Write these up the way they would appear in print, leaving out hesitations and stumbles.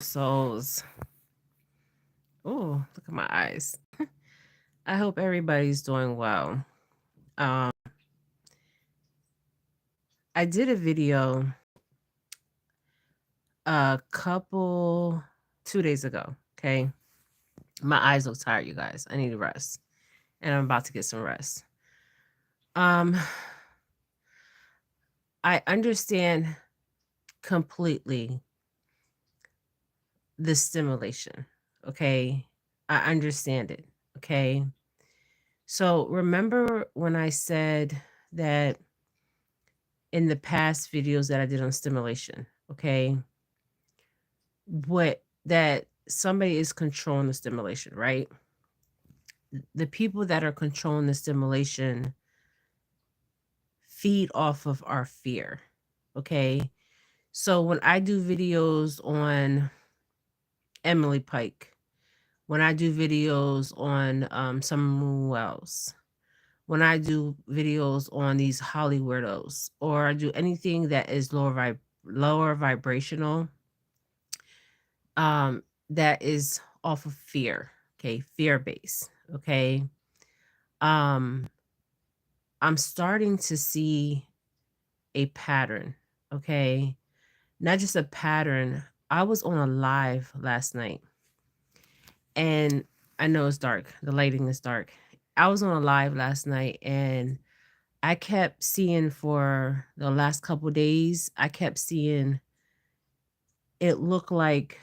Souls. Oh, look at my eyes. I hope everybody's doing well. Um, I did a video a couple 2 days ago. Okay. My eyes look tired, you guys. I need to rest. And I'm about to get some rest. Um, I understand completely the stimulation. Okay. I understand it. Okay. So remember when I said that in the past videos that I did on stimulation, okay, what that somebody is controlling the stimulation, right? The people that are controlling the stimulation feed off of our fear, okay? So when I do videos on Emily Pike, when I do videos on someone else, when I do videos on these Holly weirdos, or I do anything that is lower vibrational, um, that is off of fear, okay, fear base, okay. Um, I'm starting to see a pattern, okay, not just a pattern. I was on a live last night, and I know it's dark. The lighting is dark. I was on a live last night, and I kept seeing for the last couple days, I kept seeing it look like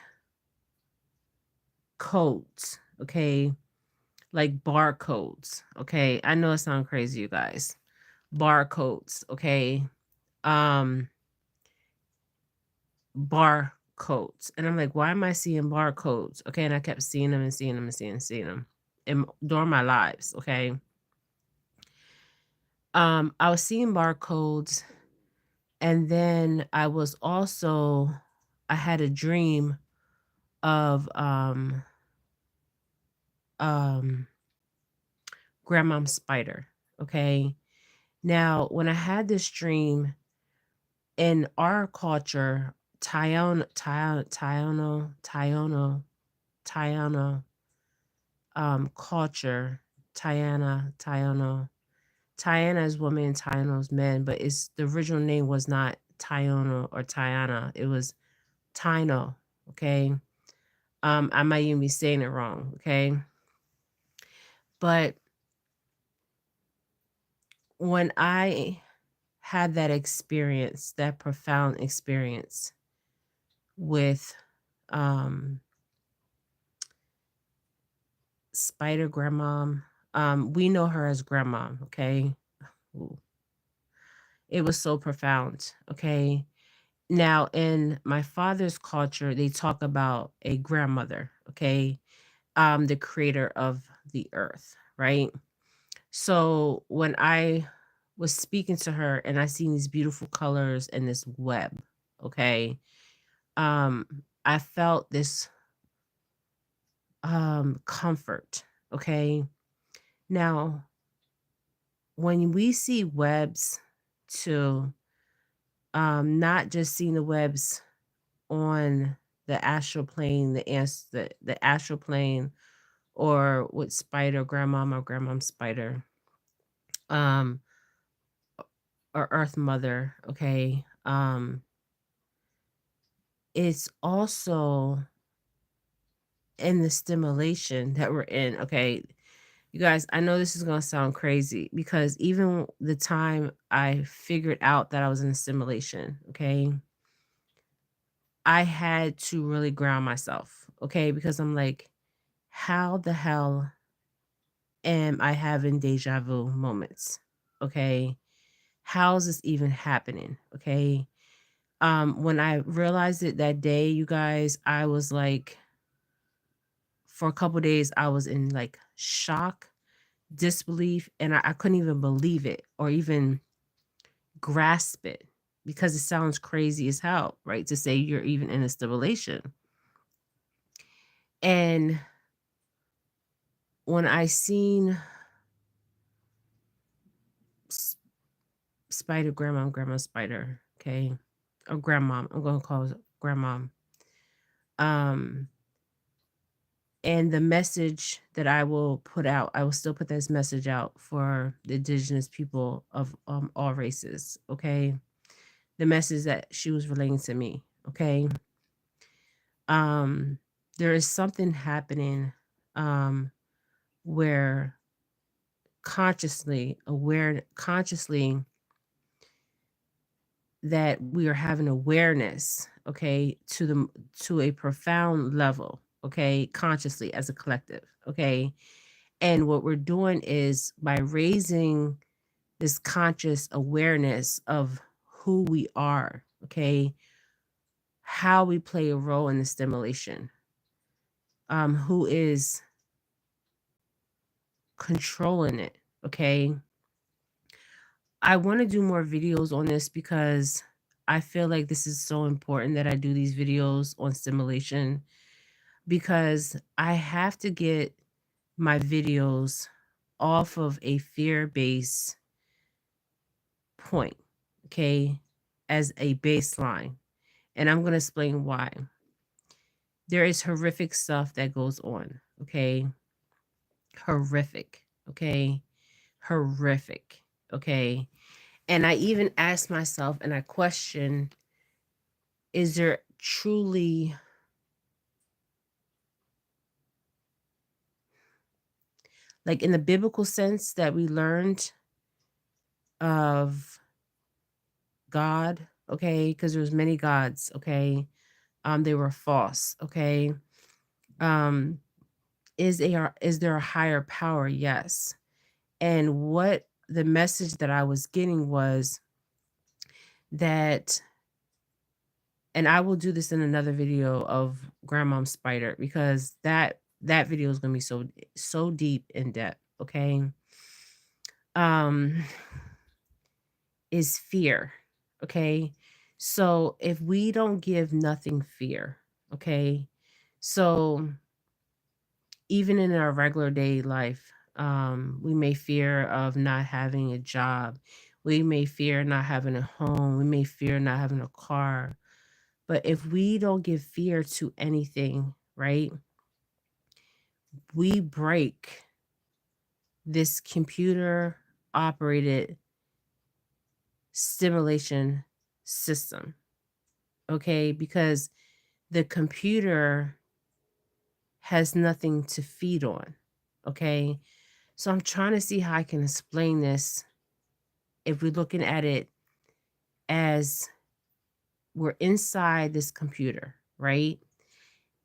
codes, okay? Like barcodes, okay? I know it sounds crazy, you guys. Barcodes, okay? Um, barcodes. And I'm like, why am I seeing barcodes? Okay, and I kept seeing them and seeing them and seeing them during my lives, okay? I was seeing barcodes, and then I had a dream of um grandmom spider, okay? Now, when I had this dream in our culture, Tayano culture, Tiana is woman, Tiano is man, but it's the original name was not Tyono or Tiana. It was Tino, okay? I might even be saying it wrong, okay? But when I had that experience, that profound experience with um Spider Grandmom, we know her as Grandmom, okay? Ooh, it was so profound, okay? Now, in my father's culture, they talk about a grandmother, okay? The creator of the earth, right? So when I was speaking to her and I seen these beautiful colors and this web, okay? Um, I felt this comfort, okay? Now, when we see webs too, not just seeing the webs on the astral plane, the astral plane, or with spider, grandmom or grandmom spider, um, or earth mother, okay. It's also in the stimulation that we're in, okay. You guys, I know this is gonna sound crazy because even the time I figured out that I was in a simulation, okay, I had to really ground myself, okay, because I'm like, how the hell am I having deja vu moments? Okay. How is this even happening? Okay. When I realized it that day, you guys, I was like, for a couple days, I was in like shock, disbelief, and I couldn't even believe it or even grasp it because it sounds crazy as hell, right? To say you're even in a stimulation. And when I seen S- Spider Grandma, Grandma Spider, okay, or Grandmom, I'm gonna call it Grandmom. Um, and the message that I will put out, I will still put this message out for the indigenous people of all races. Okay. The message that she was relaying to me. Okay. Um, there is something happening where consciously that we are having awareness, okay, to a profound level, okay, consciously as a collective, okay. And what we're doing is by raising this conscious awareness of who we are, okay, how we play a role in the stimulation, who is controlling it, okay. I want to do more videos on this because I feel like this is so important that I do these videos on stimulation because I have to get my videos off of a fear based point, okay, as a baseline. And I'm going to explain why. There is horrific stuff that goes on, okay? Horrific, okay? Horrific, okay? And I even ask myself and I question, is there truly, like in the biblical sense that we learned of God, okay? Because there was many gods, okay? They were false, okay? Um, is there a higher power? Yes. And what the message that I was getting was that, and I will do this in another video of Grandmom Spider because that video is gonna be so deep in depth, okay? Um, is fear, okay? So if we don't give nothing fear, okay? So even in our regular day life, we may fear of not having a job. We may fear not having a home. We may fear not having a car. But if we don't give fear to anything, right, we break this computer operated stimulation system, okay? Because the computer has nothing to feed on, okay? So I'm trying to see how I can explain this if we're looking at it as we're inside this computer, right?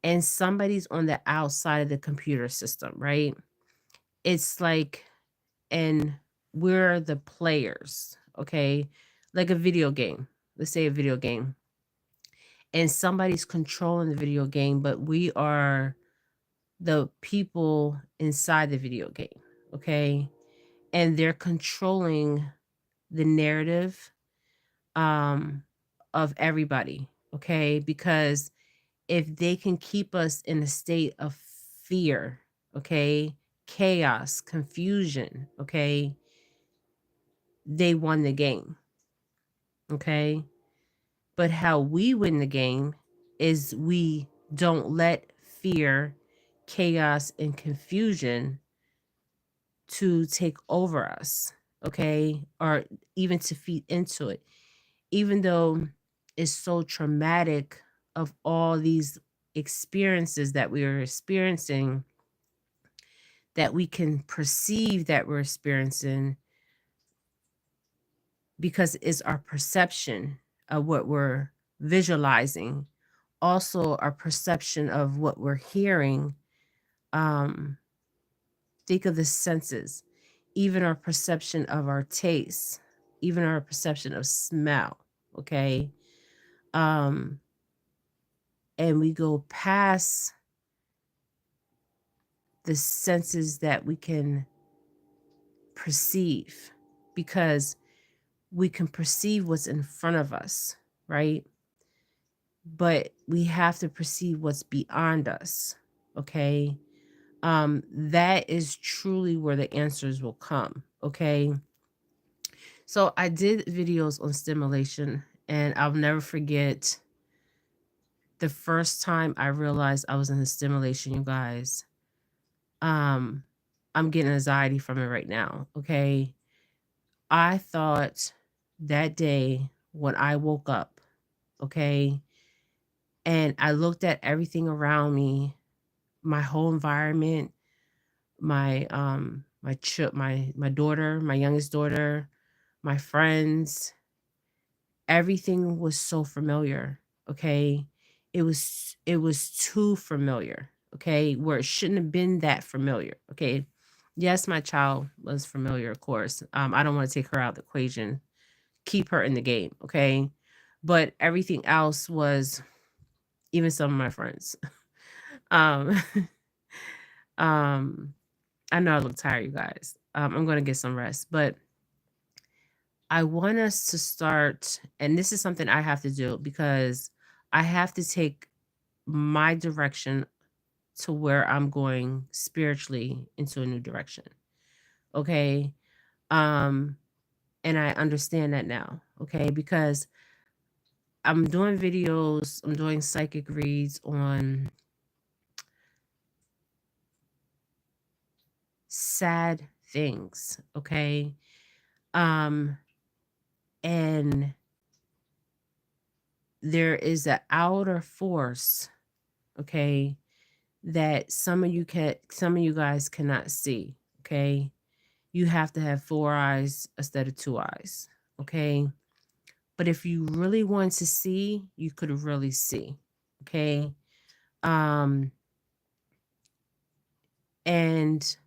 And somebody's on the outside of the computer system, right? It's like, and we're the players, okay? Like a video game. Let's say a video game. And somebody's controlling the video game, but we are the people inside the video game, okay? And they're controlling the narrative um of everybody, okay? Because if they can keep us in a state of fear, okay, chaos, confusion, okay, they won the game, okay? But how we win the game is we don't let fear, chaos, and confusion to take over us, okay? Or even to feed into it. Even though it's so traumatic of all these experiences that we are experiencing, that we can perceive that we're experiencing because it's our perception of what we're visualizing, also our perception of what we're hearing. um think of the senses, even our perception of our taste, even our perception of smell, okay? um and we go past the senses that we can perceive because we can perceive what's in front of us, right? But we have to perceive what's beyond us, okay? That is truly where the answers will come, okay? So I did videos on stimulation, and I'll never forget the first time I realized I was in the stimulation, you guys, um, I'm getting anxiety from it right now, okay? I thought that day when I woke up, okay, and I looked at everything around me, my whole environment, my daughter, my youngest daughter, my friends, everything was so familiar, okay? It was too familiar, okay, where it shouldn't have been that familiar, okay? Yes, my child was familiar, of course. I don't wanna take her out of the equation, keep her in the game, okay? But everything else was even some of my friends. Um, um, I know I look tired, you guys. I'm gonna get some rest, but I want us to start, and this is something I have to do because I have to take my direction to where I'm going spiritually into a new direction. Okay. Um, and I understand that now. Okay. Because I'm doing videos, I'm doing psychic reads on sad things. Okay. Um, and there is an outer force, okay, that some of you guys cannot see, okay? You have to have 4 eyes instead of 2 eyes, okay? But if you really want to see, you could really see, okay? Um, and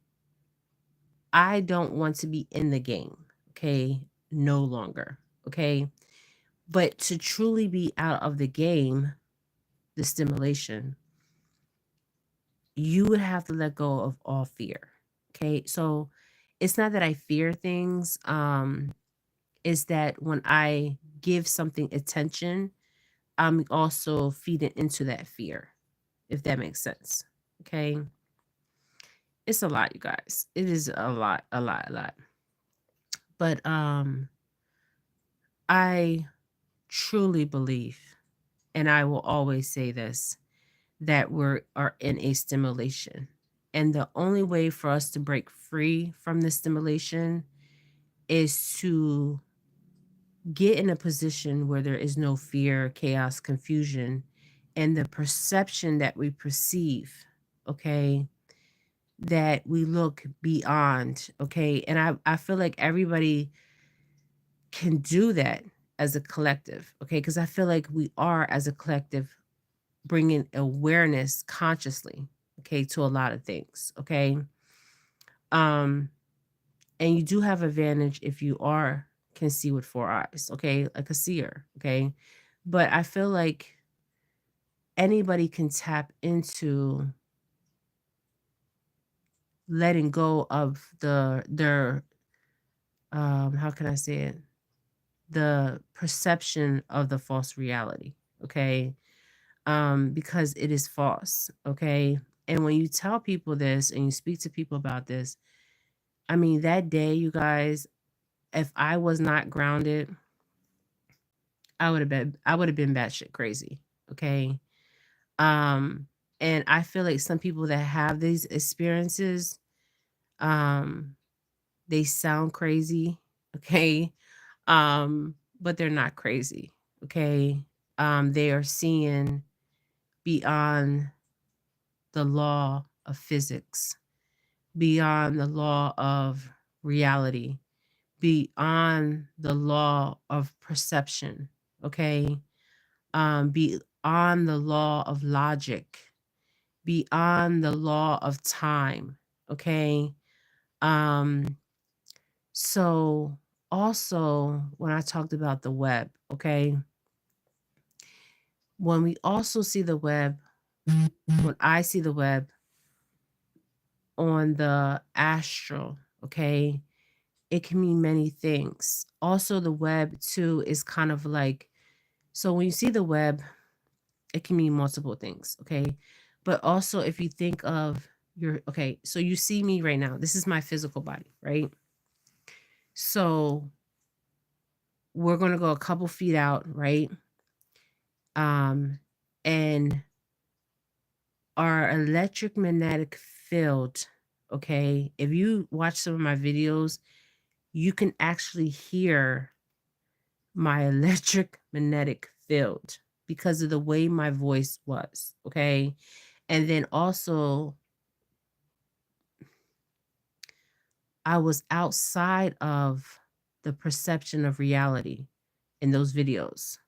I don't want to be in the game, okay? No longer, okay? But to truly be out of the game, the stimulation, you would have to let go of all fear. Okay. So it's not that I fear things. Is that when I give something attention, I'm also feeding into that fear, if that makes sense. Okay. It's a lot, you guys. It is a lot, a lot, a lot. But I truly believe, and I will always say this, that we are in a stimulation. And the only way for us to break free from the stimulation is to get in a position where there is no fear, chaos, confusion, and the perception that we perceive, okay, that we look beyond, okay. And I feel like everybody can do that as a collective, okay, because I feel like we are, as a collective, bringing awareness consciously, okay, to a lot of things, okay. Um, and you do have advantage if you are can see with 4 eyes, okay, like a seer, okay. But I feel like anybody can tap into letting go of their how can I say it? The perception of the false reality, okay? Because it is false, okay? And when you tell people this and you speak to people about this, I mean, that day, you guys, if I was not grounded, I would have been batshit crazy, okay? Um, and I feel like some people that have these experiences, um, they sound crazy, okay? But they're not crazy, okay? They are seeing beyond the law of physics, beyond the law of reality, beyond the law of perception, okay? Beyond the law of logic, beyond the law of time, okay? Um, so also when I talked about the web, okay? When we also see the web, when I see the web on the astral, okay? It can mean many things. Also, the web too is kind of like, so when you see the web, it can mean multiple things, okay? But also if you think of your, okay, so you see me right now. This is my physical body, right? So we're gonna go a couple feet out, right? Um, And our electromagnetic field, okay, if you watch some of my videos, you can actually hear my electric magnetic field because of the way my voice was, okay? And then also, I was outside of the perception of reality in those videos,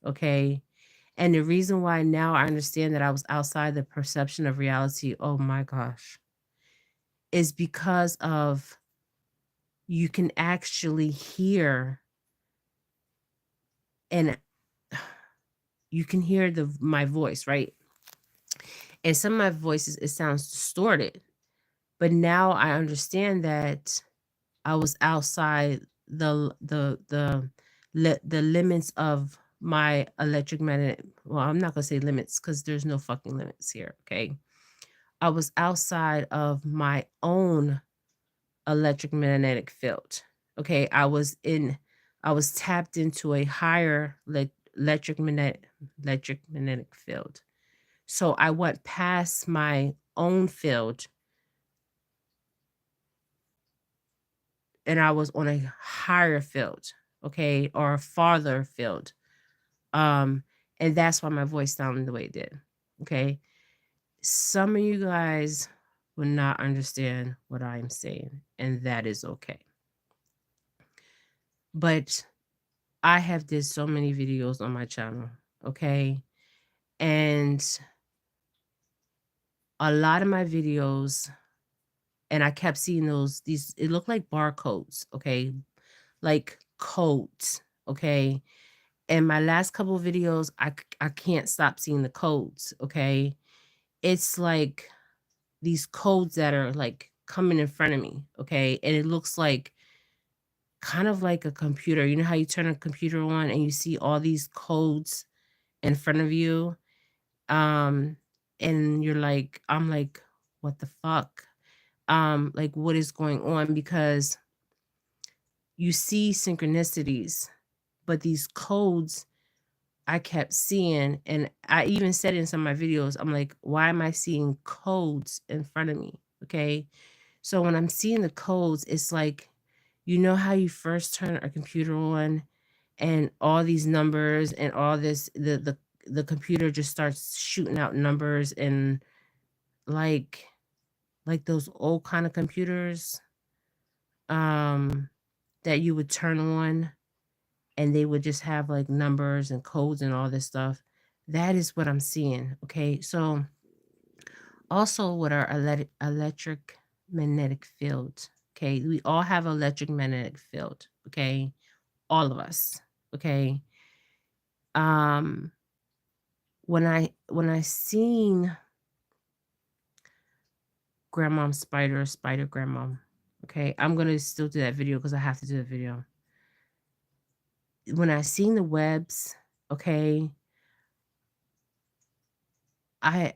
okay? And the reason why now I understand that I was outside the perception of reality, oh my gosh, is because of you can actually hear and you can hear my voice, right? And some of my voices, it sounds distorted. But now I understand that I was outside the limits of my electromagnetic. Well, I'm not gonna say limits because there's no fucking limits here. Okay. I was outside of my own electromagnetic field. Okay. I was tapped into a higher electromagnetic field. So I went past my own field and I was on a higher field, okay, or a farther field. Um, and that's why my voice sounded the way it did. Okay. Some of you guys will not understand what I'm saying, and that is okay. But I have did so many videos on my channel, okay? And a lot of my videos, and I kept seeing these, it looked like barcodes, okay? Like codes, okay? And my last couple of videos, I can't stop seeing the codes, okay? It's like these codes that are like coming in front of me, okay? And it looks like kind of like a computer. You know how you turn a computer on and you see all these codes in front of you? Um, and you're like, I'm like, what the fuck? Like what is going on? Because you see synchronicities, but these codes I kept seeing, and I even said in some of my videos, I'm like, why am I seeing codes in front of me? Okay. So when I'm seeing the codes, it's like, you know how you first turn a computer on and all these numbers and all this, the computer just starts shooting out numbers and like like those old kind of computers um that you would turn on and they would just have like numbers and codes and all this stuff. That is what I'm seeing. Okay. So also with our electric magnetic field. Okay. We all have electric magnetic field. Okay. All of us. Okay. Um when I seen grandmom spider grandmom. Okay. I'm gonna still do that video because I have to do the video. When I seen the webs, okay, I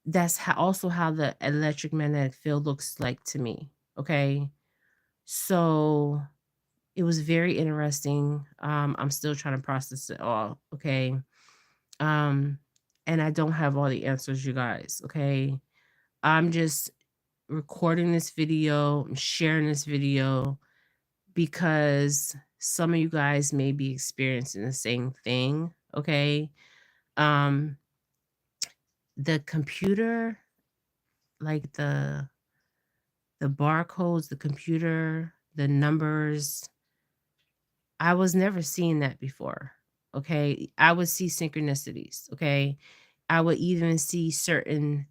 that's how also how the electric magnetic field looks like to me. Okay. So it was very interesting. I'm still trying to process it all. Okay. Um, and I don't have all the answers, you guys. Okay. I'm just recording this video, I'm sharing this video because some of you guys may be experiencing the same thing. Okay. Um, the computer, like the barcodes, the computer, the numbers, I was never seeing that before. Okay. I would see synchronicities. Okay. I would even see certain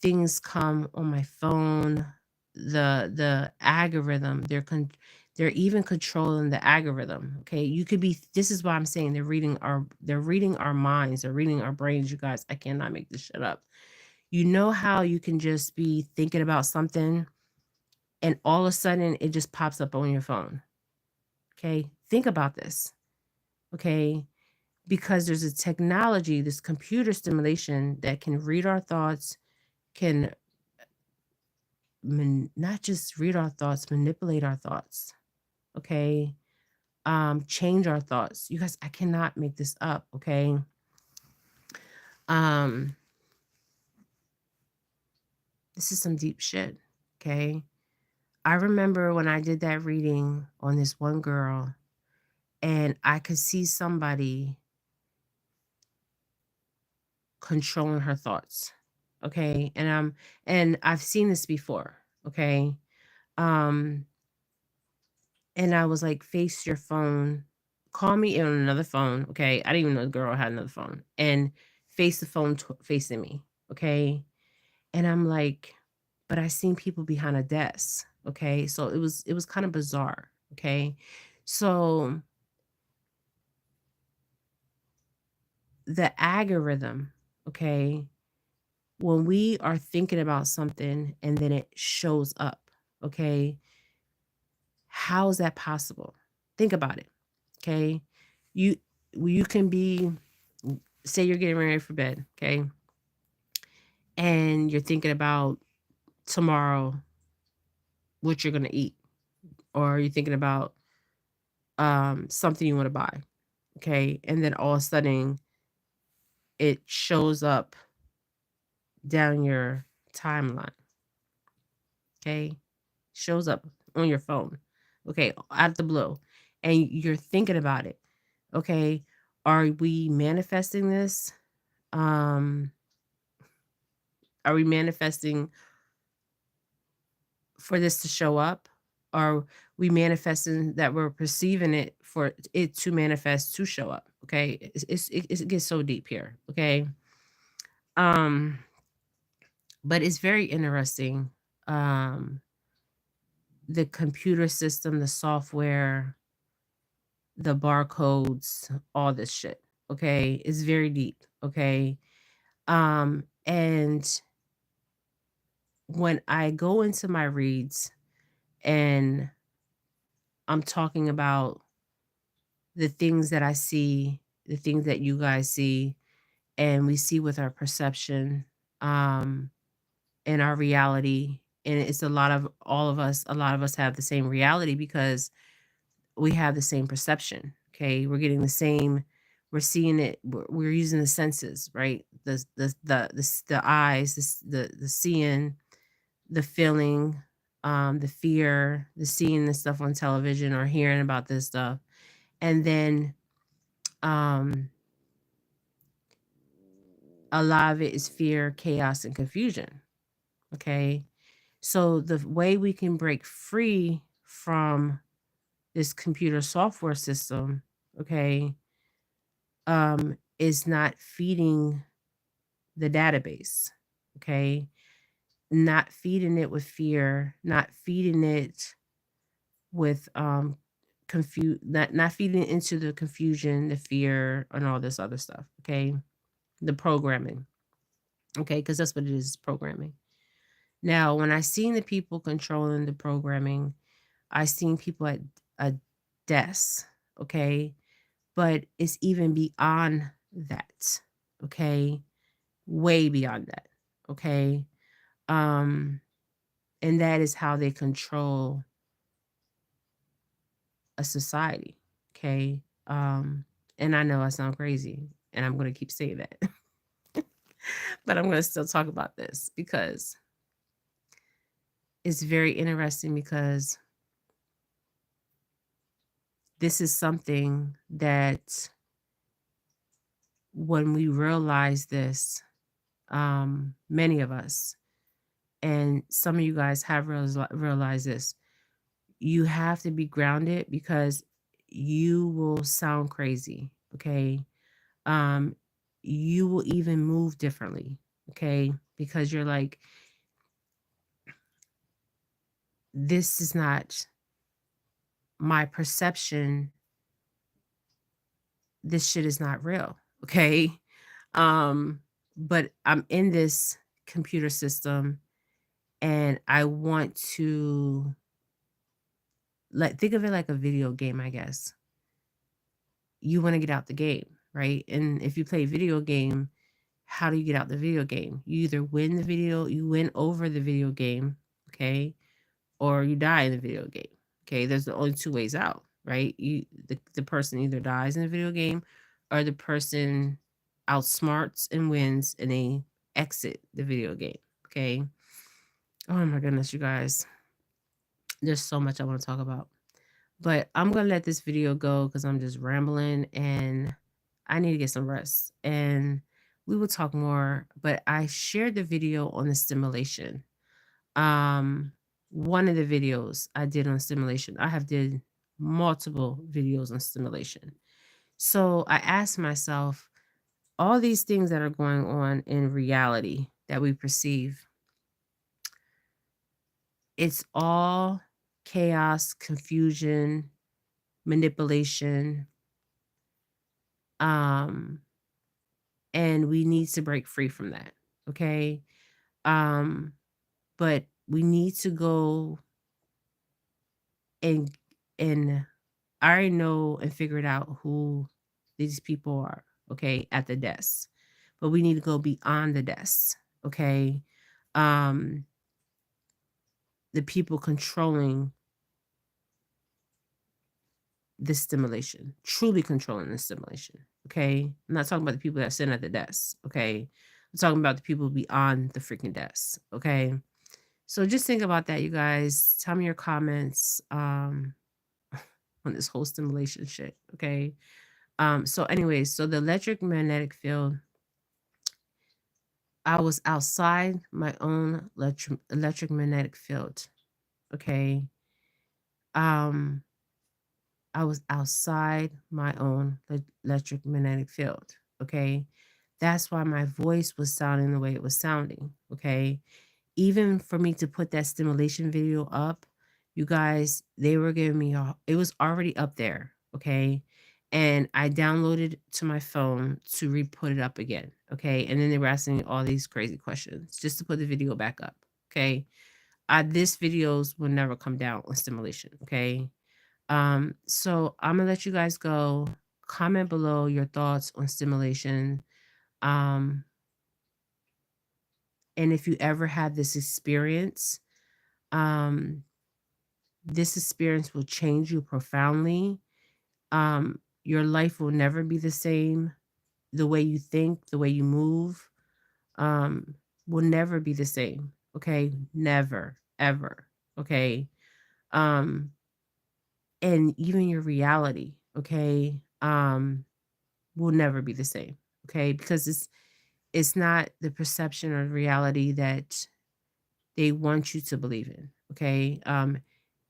things come on my phone. The algorithm, they're even controlling the algorithm. Okay. You could be this is why I'm saying they're reading our minds, they're reading our brains, you guys. I cannot make this shit up. You know how you can just be thinking about something and all of a sudden it just pops up on your phone. Okay. Think about this. Okay. Because there's a technology, this computer stimulation that can read our thoughts, can not just read our thoughts, manipulate our thoughts. Okay. Change our thoughts. You guys, I cannot make this up. Okay. Um, this is some deep shit, okay? I remember when I did that reading on this one girl, and I could see somebody controlling her thoughts, okay? And I've seen this before, okay? Um, and I was like, "Face your phone. Call me on another phone," okay? I didn't even know the girl had another phone, and face the phone facing me, okay? And I'm like, but I seen people behind a desk, okay? So it was kind of bizarre, okay? So the algorithm, okay, when we are thinking about something and then it shows up, okay, how is that possible? Think about it, okay? You you can be, say you're getting ready for bed, okay, and you're thinking about tomorrow what you're gonna eat, or you're thinking about something you want to buy, okay, and then all of a sudden it shows up down your timeline, okay, shows up on your phone, okay, out of the blue, and you're thinking about it, okay, are we manifesting this? Um, are we manifesting for this to show up? Are we manifesting that we're perceiving it for it to manifest to show up? Okay, it gets so deep here. Okay, um, but it's very interesting. Um, the computer system, the software, the barcodes, all this shit. Okay, it's very deep. Okay, and when I go into my reads and I'm talking about the things that I see, the things that you guys see, and we see with our perception, um, and our reality. And it's a lot of us have the same reality because we have the same perception. Okay. We're getting the same, we're seeing it, we're using the senses, right? The eyes, the seeing, the feeling, the fear, the seeing this stuff on television or hearing about this stuff. And then um a lot of it is fear, chaos, and confusion. Okay. So the way we can break free from this computer software system, okay, is not feeding the database. Okay. Not feeding it with fear, not feeding it with not feeding into the confusion, the fear, and all this other stuff. Okay. The programming. Okay, because that's what it is, programming. Now, when I seen the people controlling the programming, I seen people at a desk, okay? But it's even beyond that, okay? Way beyond that, okay? Um, and that is how they control a society, okay? And I know I sound crazy, and I'm gonna keep saying that, but I'm gonna still talk about this because it's very interesting because this is something that when we realize this, many of us, and some of you guys have realized this, you have to be grounded because you will sound crazy, okay? Um, you will even move differently, okay? Because you're like, this is not my perception. This shit is not real, okay? Um, but I'm in this computer system and I want to, like, think of it like a video game, I guess. You want to get out the game, right? And if you play a video game, how do you get out the video game? You either you win over the video game, okay, or you die in the video game. Okay, there's the only two ways out, right? The person either dies in the video game or the person outsmarts and wins, and they exit the video game. Okay. Oh my goodness, you guys. There's so much I want to talk about. But I'm gonna let this video go because I'm just rambling and I need to get some rest. And we will talk more. But I shared the video on the stimulation. Um, one of the videos I did on stimulation. I have did multiple videos on stimulation. So I asked myself, all these things that are going on in reality that we perceive, it's all chaos, confusion, manipulation, um, and we need to break free from that. Okay. Um, but we need to go and and I already know and figured out who these people are, okay, at the desk. But we need to go beyond the desk, okay? Um, the people controlling the stimulation, truly controlling the stimulation, okay? I'm not talking about the people that sit at the desk, okay? I'm talking about the people beyond the freaking desk, okay? So just think about that, you guys. Tell me your comments on this whole stimulation shit, okay? So anyways, so the electromagnetic field, I was outside my own electromagnetic field, okay? Um, I was outside my own electromagnetic field, okay? That's why my voice was sounding the way it was sounding, okay? Even for me to put that stimulation video up, you guys, they were giving me it was already up there, okay? And I downloaded to my phone to re-put it up again, okay? And then they were asking me all these crazy questions just to put the video back up, okay? This videos will never come down on stimulation, okay? So I'm gonna let you guys go. Comment below your thoughts on stimulation. Um, and if you ever had um, this experience will change you profoundly. Your life will never be the same. The way you think, the way you move, um, will never be the same. Okay. Never, ever. Okay. Um, and even your reality, okay, will never be the same. Okay. Because it's not the perception or reality that they want you to believe in. Okay.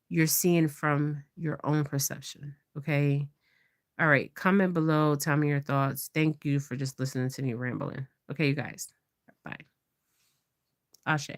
You're seeing from your own perception. Okay. All right. Comment below. Tell me your thoughts. Thank you for just listening to me rambling. Okay, you guys. Bye. Ashe.